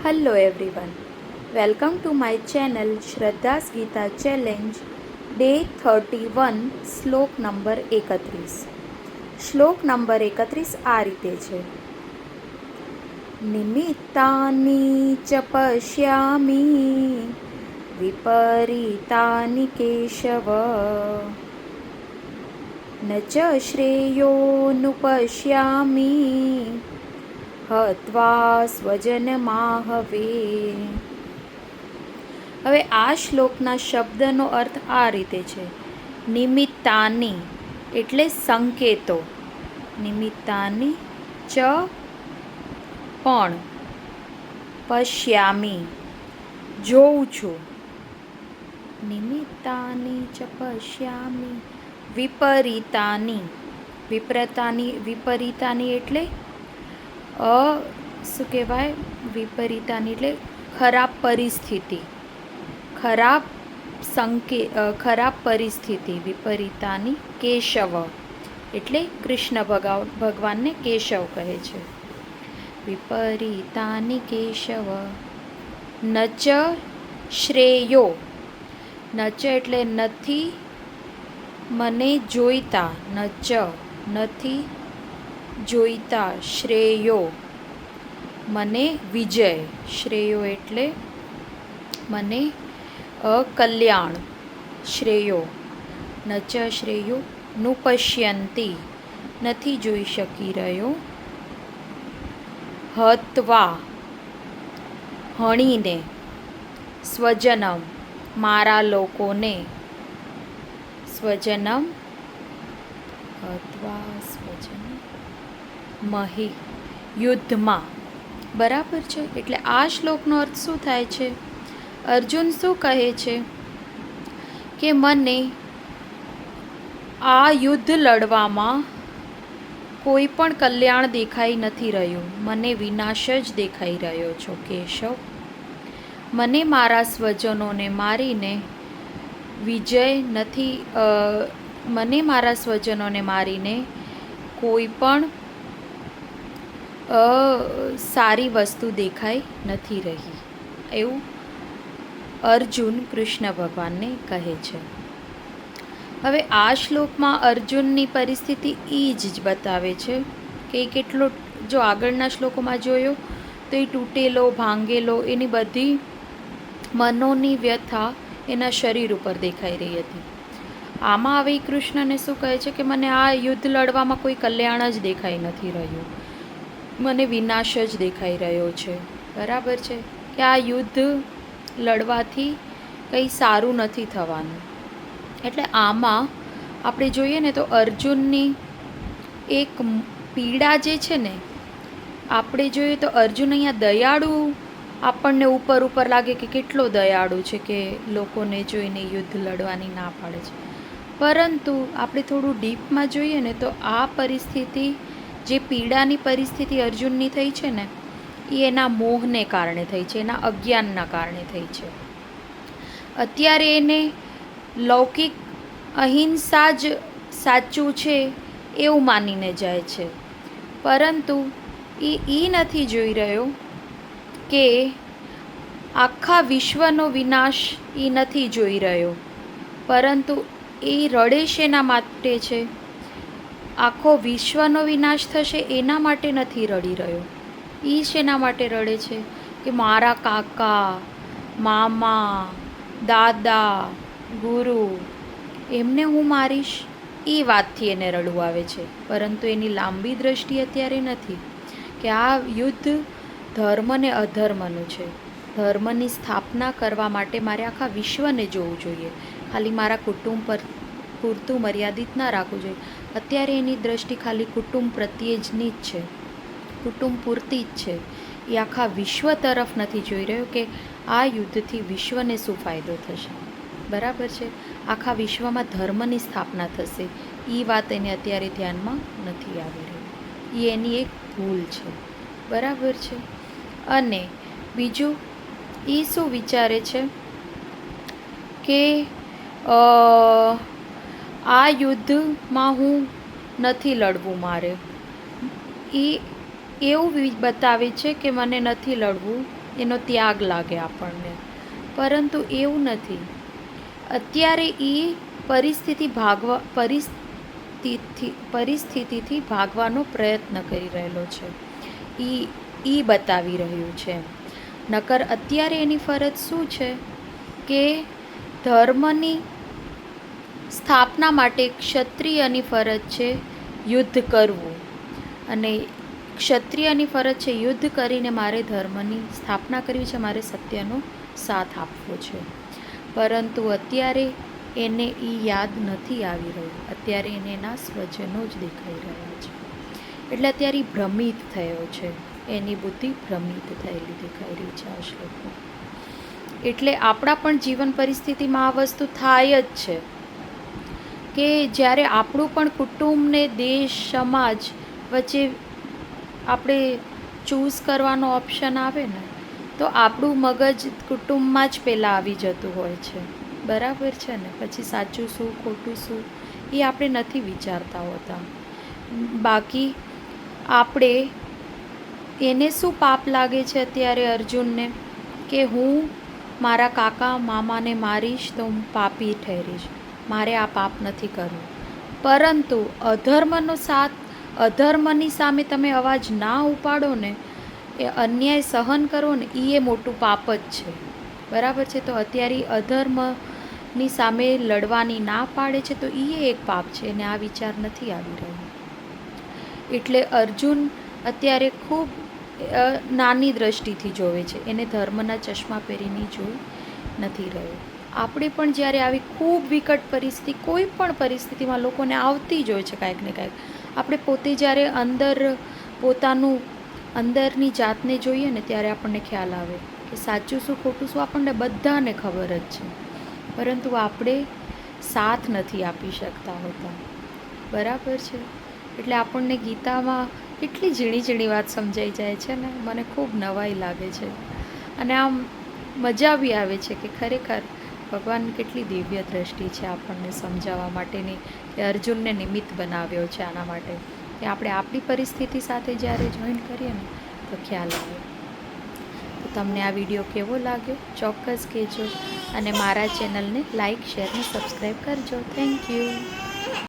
Hello everyone, welcome to my channel Shraddha's Gita Challenge, Day 31, શ્લોક number 31. શ્લોક number 31 આ રીતે છે. નિમિત્તાની ચ પશ્યામી વિપરીતાની કેશવ ન ચ શ્રેયોનુપશ્યામી હત્વા સ્વજનમાહવે. હવે આ શ્લોકના શબ્દનો અર્થ આ રીતે છે. નિમિત્તાની એટલે સંકેતો, નિમિત્તાની ચ પણ, પશ્યામી જોઉં છું, નિમિત્તાની ચ પશ્યામી વિપરીતાની, વિપરીતાની એટલે શું કહેવાય, વિપરીતાની એટલે ખરાબ પરિસ્થિતિ, ખરાબ પરિસ્થિતિ. વિપરીતાની કેશવ એટલે કૃષ્ણ ભગવાનને કેશવ કહે છે. વિપરીતાની કેશવ ન ચ શ્રેયો, ન ચ એટલે નથી મને જોઈતા, ન ચ નથી જોઈતા, શ્રેયો મને વિજય, શ્રેયો એટલે મને કલ્યાણ, શ્રેયો ન ચ શ્રેયો નુપશ્યંતી નથી જોઈ શકી રહ્યો, હત્વા હણીને, સ્વજનમ મારા લોકોને, સ્વજનમ હત્વા સ્વજનમ મહી યુદ્ધમાં. બરાબર છે. એટલે આ શ્લોકનો અર્થ શું થાય છે? અર્જુન શું કહે છે કે મને આ યુદ્ધ લડવામાં કોઈ પણ કલ્યાણ દેખાઈ નથી રહ્યું, મને વિનાશ જ દેખાઈ રહ્યો છો કેશવ. મને મારા સ્વજનોને મારીને વિજય નથી, મને મારા સ્વજનોને મારીને કોઈ પણ સારી વસ્તુ દેખાઈ નથી રહી, એવું અર્જુન કૃષ્ણ ભગવાનને કહે છે. હવે આ શ્લોકમાં અર્જુનની પરિસ્થિતિ એ જ બતાવે છે કે એ કેટલો, જો આગળના શ્લોકોમાં જોયો તો એ તૂટેલો ભાંગેલો, એની બધી મનોની વ્યથા એના શરીર ઉપર દેખાઈ રહી હતી. આમાં હવે કૃષ્ણને શું કહે છે કે મને આ યુદ્ધ લડવામાં કોઈ કલ્યાણ જ દેખાઈ નથી રહ્યું, મને વિનાશ જ દેખાઈ રહ્યો છે. બરાબર છે કે આ યુદ્ધ લડવાથી કંઈ સારું નથી થવાનું. એટલે આમાં આપણે જોઈએ ને તો અર્જુનની એક પીડા જે છે ને, આપણે જોઈએ તો અર્જુન અહીંયા દયાળુ આપણને ઉપર લાગે કે કેટલો દયાળુ છે કે લોકોને જોઈને યુદ્ધ લડવાની ના પાડે છે. પરંતુ આપણે થોડું ડીપમાં જોઈએ ને તો આ પરિસ્થિતિ, જે પીડાની પરિસ્થિતિ અર્જુનની થઈ છે ને, એ એના મોહને કારણે થઈ છે, એના અજ્ઞાનના કારણે થઈ છે. અત્યારે એને લૌકિક અહિંસા જ સાચું છે એવું માનીને જાય છે, પરંતુ એ નથી જોઈ રહ્યો કે આખા વિશ્વનો વિનાશ એ નથી જોઈ રહ્યો, પરંતુ એ રડે શેના માટે છે? આખો વિશ્વનો વિનાશ થશે એના માટે નથી રડી રહ્યો. એ શેના માટે રડે છે કે મારા કાકા, મામા, દાદા, ગુરુ, એમને હું મારીશ, એ વાતથી એને રડવું આવે છે. પરંતુ એની લાંબી દ્રષ્ટિ અત્યારે નથી કે આ યુદ્ધ ધર્મ ને અધર્મનું છે. ધર્મની સ્થાપના કરવા માટે મારે આખા વિશ્વને જોવું જોઈએ, ખાલી મારા કુટુંબ પર પૂરતું મર્યાદિત ના રાખવું જોઈએ. અત્યારે એની દ્રષ્ટિ ખાલી કુટુંબ પ્રત્યે જની જ છે, કુટુંબ પૂરતી જ છે. એ આખા વિશ્વ તરફ નથી જોઈ રહ્યો કે આ યુદ્ધથી વિશ્વને શું ફાયદો થશે. બરાબર છે. આખા વિશ્વમાં ધર્મની સ્થાપના થશે, એ વાત એને અત્યારે ધ્યાનમાં નથી આવી રહી. એ એની એક ભૂલ છે. બરાબર છે. અને બીજું એ શું વિચારે છે કે આ યુદ્ધમાં હું નથી લડવું મારે, એ એવું બતાવે છે કે મને નથી લડવું, એનો ત્યાગ લાગે આપણને, પરંતુ એવું નથી. અત્યારે એ પરિસ્થિતિથી ભાગવાનો પ્રયત્ન કરી રહેલો છે. એ બતાવી રહ્યું છે. નકર અત્યારે એની ફરજ શું છે કે ધર્મની સ્થાપના માટે ક્ષત્રિયની ફરજ છે યુદ્ધ કરવું, અને ક્ષત્રિયની ફરજ છે યુદ્ધ કરીને મારે ધર્મની સ્થાપના કરવી છે, મારે સત્યનો સાથ આપવો છે. પરંતુ અત્યારે એને એ યાદ નથી આવી રહ્યું. અત્યારે એને એના સ્વજનો જ દેખાઈ રહ્યા છે. એટલે અત્યારે એ ભ્રમિત થયો છે, એની બુદ્ધિ ભ્રમિત થયેલી દેખાઈ રહી છે આ શ્લોકમાં. એટલે આપણા પણ જીવન પરિસ્થિતિમાં આ વસ્તુ થાય જ છે કે જ્યારે આપણું પણ કુટુંબ ને દેશ સમાજ વચ્ચે આપણે ચૂઝ કરવાનો ઓપ્શન આવે ને, તો આપણું મગજ કુટુંબમાં જ પહેલાં આવી જતું હોય છે. બરાબર છે ને? પછી સાચું શું ખોટું શું એ આપણે નથી વિચારતા હોતા. બાકી આપણે એને શું પાપ લાગે છે અત્યારે અર્જુનને કે હું મારા કાકા મામાને મારીશ તો હું પાપી ઠેરીશ, મારે આ પાપ નથી કરવું. પરંતુ અધર્મની સામે તમે અવાજ ના ઉપાડો ને, એ અન્યાય સહન કરો ને, એ મોટું પાપ જ છે. બરાબર છે? તો અત્યારે અધર્મની સામે લડવાની ના પાડે છે તો એ એક પાપ છે, અને આ વિચાર નથી આવી રહ્યો. એટલે અર્જુન અત્યારે ખૂબ નાની દ્રષ્ટિથી જોવે છે, એને ધર્મના ચશ્મા પહેરીને જોઈ નથી રહ્યો. આપણે પણ જ્યારે આવી ખૂબ વિકટ પરિસ્થિતિ, કોઈ પણ પરિસ્થિતિમાં લોકોને આવતી જ હોય છે કાંઈક ને કાંઈક, આપણે પોતે જ્યારે પોતાનું અંદરની જાતને જોઈએ ને, ત્યારે આપણને ખ્યાલ આવે કે સાચું શું ખોટું શું આપણને બધાને ખબર જ છે, પરંતુ આપણે સાથ નથી આપી શકતા હોતા. બરાબર છે? એટલે આપણને ગીતામાં કેટલી ઝીણી ઝીણી વાત સમજાઈ જાય છે ને, મને ખૂબ નવાઈ લાગે છે. અને આમ મજા બી આવે છે કે ખરેખર ભગવાન કેટલી દિવ્ય દ્રષ્ટિ છે આપણને સમજાવવા માટેની, કે અર્જુનને નિમિત્ત બનાવ્યો છે આના માટે, કે આપણે આપણી પરિસ્થિતિ સાથે જ્યારે જોઈન કરીએ ને તો ખ્યાલ આવે. તો તમને આ વિડીયો કેવો લાગ્યો ચોક્કસ કહેજો, અને મારા ચેનલને લાઇક, શેર અને સબસ્ક્રાઈબ કરજો. Thank you.